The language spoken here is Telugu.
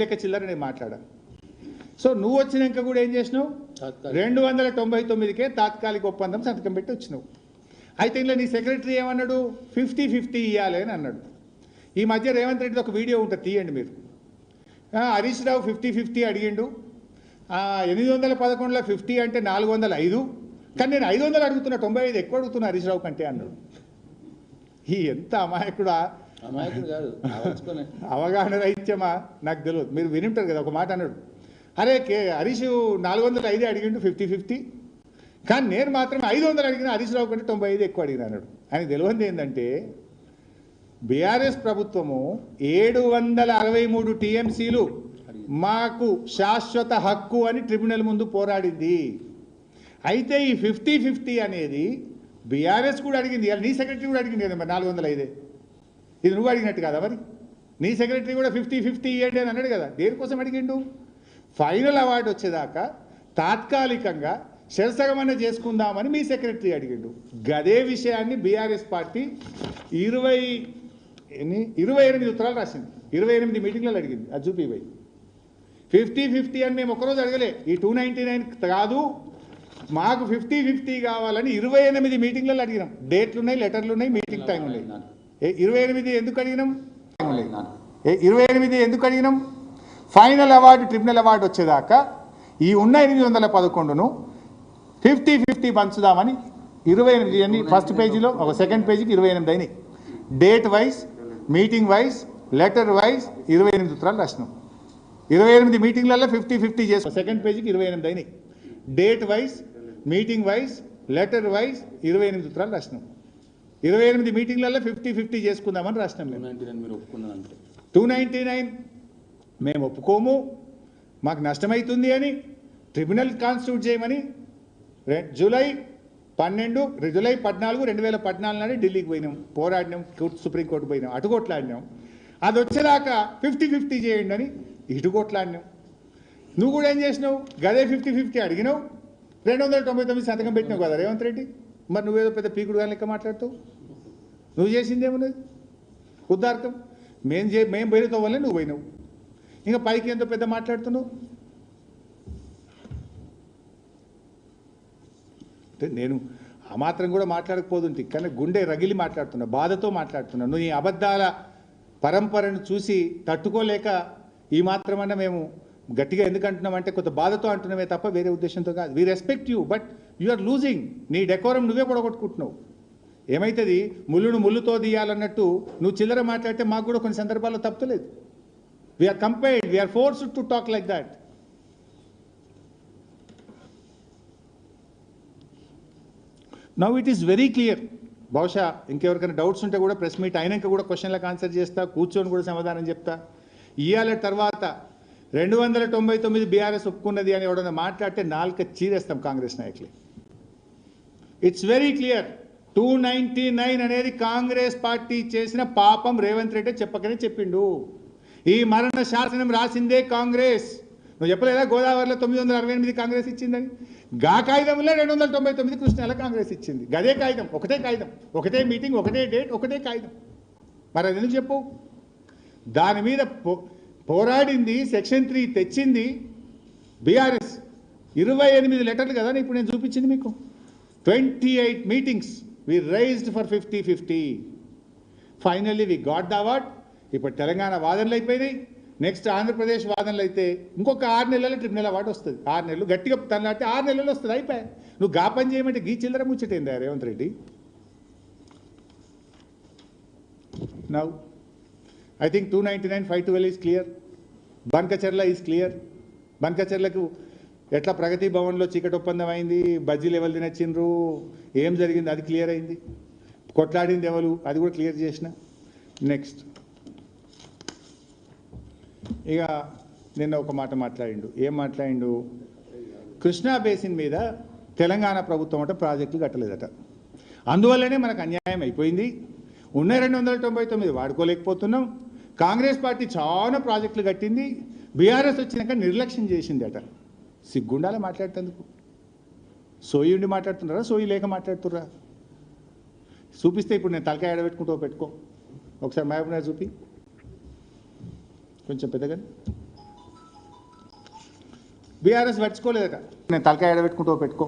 లెక్క చిల్లర నేను మాట్లాడాను. సో నువ్వు వచ్చినాక కూడా ఏం చేసినావు? 299కే తాత్కాలిక ఒప్పందం సంతకం పెట్టి వచ్చినావు. అయితే ఇంట్లో నీ సెక్రటరీ ఏమన్నాడు? 50-50 ఇవ్వాలి అని అన్నాడు. ఈ మధ్య రేవంత్ రెడ్డి ఒక వీడియో ఉంటుంది, తీయండి మీరు. హరీష్ రావు 50-50 అడిగిండు. 811లో 50 అంటే 405, కానీ నేను 500 అడుగుతున్నా, 95 ఎక్కువ అడుగుతున్నా హరీష్ రావు కంటే అన్నాడు. ఈ ఎంత అమాయకుడా! అమాయకుడు కాదు, అవగాహన రహిత్యమా నాకు తెలియదు. మీరు వినింటారు కదా, ఒక మాట అన్నాడు, అరే హరీష్ 405 అడిగిండు 50-50, కానీ నేను మాత్రం 500 అడిగిన, హరీష్ రావు కంటే 95 ఎక్కువ అడిగిన అన్నాడు. ఆయనకు తెలియంది ఏంటంటే బీఆర్ఎస్ ప్రభుత్వము 763 టీఎంసీలు మాకు శాశ్వత హక్కు అని ట్రిబ్యునల్ ముందు పోరాడింది. అయితే ఈ 50-50 అనేది బీఆర్ఎస్ కూడా అడిగింది, నీ సెక్రటరీ కూడా అడిగింది కదా మరి 405. ఇది నువ్వు అడిగినట్టు కదా, మరి నీ సెక్రటరీ కూడా 50-50 ఇవ్వండి అని అన్నాడు కదా. దేనికోసం అడిగిండు? ఫైనల్ అవార్డు వచ్చేదాకా తాత్కాలికంగా శరసగమన చేసుకుందామని మీ సెక్రటరీ అడిగిండు. గదే విషయాన్ని బీఆర్ఎస్ పార్టీ 28 ఉత్తరాలు రాసింది, 28 మీటింగ్లలో అడిగింది. అది చూపిపోయి 50-50 అని మేము ఒక్కరోజు అడగలే. ఈ 299 కాదు, మాకు 50-50 కావాలని 28 మీటింగ్లలో అడిగినాం. డేట్లు ఉన్నాయి, లెటర్లు ఉన్నాయి, మీటింగ్ టైం ఉన్నాయి. 28 ఎందుకు అడిగినాం? 28 ఎందుకు అడిగినాం? ఫైనల్ అవార్డు ట్రిబ్యునల్ అవార్డు వచ్చేదాకా ఈ ఉన్న 811ను 50-50 పంచుదామని 28 అని ఫస్ట్ పేజీలో, ఒక సెకండ్ పేజీకి 28 అయినాయి. Date wise, meeting wise, letter wise 28 ఉత్తరాలు రాసినాం. 28 మీటింగ్లలో 50-50 చేస్తాం. సెకండ్ పేజీకి 28 అయినాయి. Date wise, meeting wise, letter wise 28 ఉత్తరాలు రాసినాం. 28 మీటింగ్లలో 50-50 చేసుకుందామని రాసినాం. మేము 299 మేము ఒప్పుకోము, మాకు నష్టమవుతుంది అని ట్రిబ్యునల్ కాన్స్టిట్యూట్ చేయమని జూలై 14, 2014 నాడే ఢిల్లీకి పోయినాం, పోరాడినాం, సుప్రీంకోర్టు పోయినాం, అటుకొట్లాడినాం. అది వచ్చేదాకా 50-50 చేయండి అని ఇటుకొట్లాడినాం. నువ్వు కూడా ఏం చేసినావు? గదే 50-50 అడిగినావు, 299 సంతకం పెట్టినావు కదా రేవంత్ రెడ్డి. మరి నువ్వేదో పెద్ద పీకుడు కానీ లెక్క మాట్లాడుతావు. నువ్వు చేసిందేమన్నది ఉద్దార్కం. మేము పోయినతో వల్లే నువ్వు పోయినావు. ఇంకా పైకి ఎంతో పెద్ద మాట్లాడుతున్నావు. అంటే నేను ఆ మాత్రం కూడా మాట్లాడకపోతుంటే, కానీ గుండె రగిలి మాట్లాడుతున్నా, బాధతో మాట్లాడుతున్నా. నువ్వు ఈ అబద్ధాల పరంపరను చూసి తట్టుకోలేక ఈ మాత్రమన్నా మేము గట్టిగా ఎందుకు అంటున్నామంటే కొంత బాధతో అంటున్నామే తప్ప వేరే ఉద్దేశంతో కాదు. We respect you, but you are losing. నీ డెకోరం నువ్వే పొడగొట్టుకుంటున్నావు. ఏమవుతుంది? ముళ్ళును ముళ్ళుతో తీయాలన్నట్టు నువ్వు చిల్లర మాట్లాడితే మాకు కూడా కొన్ని సందర్భాల్లో తప్పలేదు. We are compiled, we are forced to talk like that. Now it is very clear. బహుశా ఇంకెవరికైనా డౌట్స్ ఉంటే కూడా ప్రెస్ మీట్ అయినాక కూడా క్వశ్చన్లకు ఆన్సర్ చేస్తా, కూర్చొని కూడా సమాధానం చెప్తా. ఇవాళ తర్వాత 299 బీఆర్ఎస్ ఒప్పుకున్నది అని ఎవడన్నా మాట్లాడితే నాలుక చీరేస్తాం కాంగ్రెస్ నాయకులు. It's very clear. 299 అనేది కాంగ్రెస్ పార్టీ చేసిన పాపం. రేవంత్ రెడ్డి చెప్పకనే చెప్పిండు. ఈ మరణ శాసనం రాసిందే కాంగ్రెస్. నువ్వు చెప్పలేదా గోదావరిలో 968 కాంగ్రెస్ ఇచ్చిందని? గా కాగితంలో 299 కృష్ణాల కాంగ్రెస్ ఇచ్చింది. గదే కాగితం, ఒకటే కాగితం, ఒకటే మీటింగ్, ఒకటే డేట్, ఒకటే కాగితం. మరి అది ఎందుకు చెప్పు? దాని మీద పోరాడింది, సెక్షన్ 3 తెచ్చింది బీఆర్ఎస్. 28 లెటర్లు కదా ఇప్పుడు నేను చూపించింది మీకు. 28 meetings we raised for 50-50. Finally we got the award. ఇప్పుడు తెలంగాణ వాదనలు అయిపోయినాయి. నెక్స్ట్ ఆంధ్రప్రదేశ్ వాదనలు అయితే ఇంకొక 6 నెలల ట్రిబ్యునల్ అవార్డు వస్తుంది. 6 నెలలు గట్టిగా తనలాడితే 6 నెలలు వస్తుంది. అయిపోయాయి. నువ్వు గా పని చేయమంటే గీ చిల్లర ముచ్చటైందా Revanth Reddy? Now I think 299, 512 is clear. Banakacherla is clear. బన్కచర్లకు ఎట్లా ప్రగతి భవన్లో చీకటి ఒప్పందం అయింది, బజ్జీలు ఎవరు తినచ్చిండ్రు, ఏం జరిగింది అది క్లియర్ అయింది. కొట్లాడింది ఎవరు అది కూడా క్లియర్ చేసిన. నెక్స్ట్ ఇక నిన్న ఒక మాట మాట్లాడిండు. ఏం మాట్లాడిండు? కృష్ణా బేసిన్ మీద తెలంగాణ ప్రభుత్వం అంటే ప్రాజెక్టులు కట్టలేదట, అందువల్లనే మనకు అన్యాయం అయిపోయింది. ఉన్న 299 వాడుకోలేకపోతున్నాం. కాంగ్రెస్ పార్టీ చాలా ప్రాజెక్టులు కట్టింది, బీఆర్ఎస్ వచ్చినాక నిర్లక్ష్యం చేసింది అట. సిగ్గుండాల మాట్లాడుతందుకు. సోయి ఉండి మాట్లాడుతున్నారా, సోయి లేక మాట్లాడుతుర్రా? చూపిస్తే ఇప్పుడు నేను తలకాయ ఆడబెట్టుకుంటూ పెట్టుకో. ఒకసారి మహబూబ్నగర్ చూపి, కొంచెం పెద్దగా. బీఆర్ఎస్ పట్టుకోలేదట. నేను తలకాయ ఎడబెట్టుకుంటూ పెట్టుకో.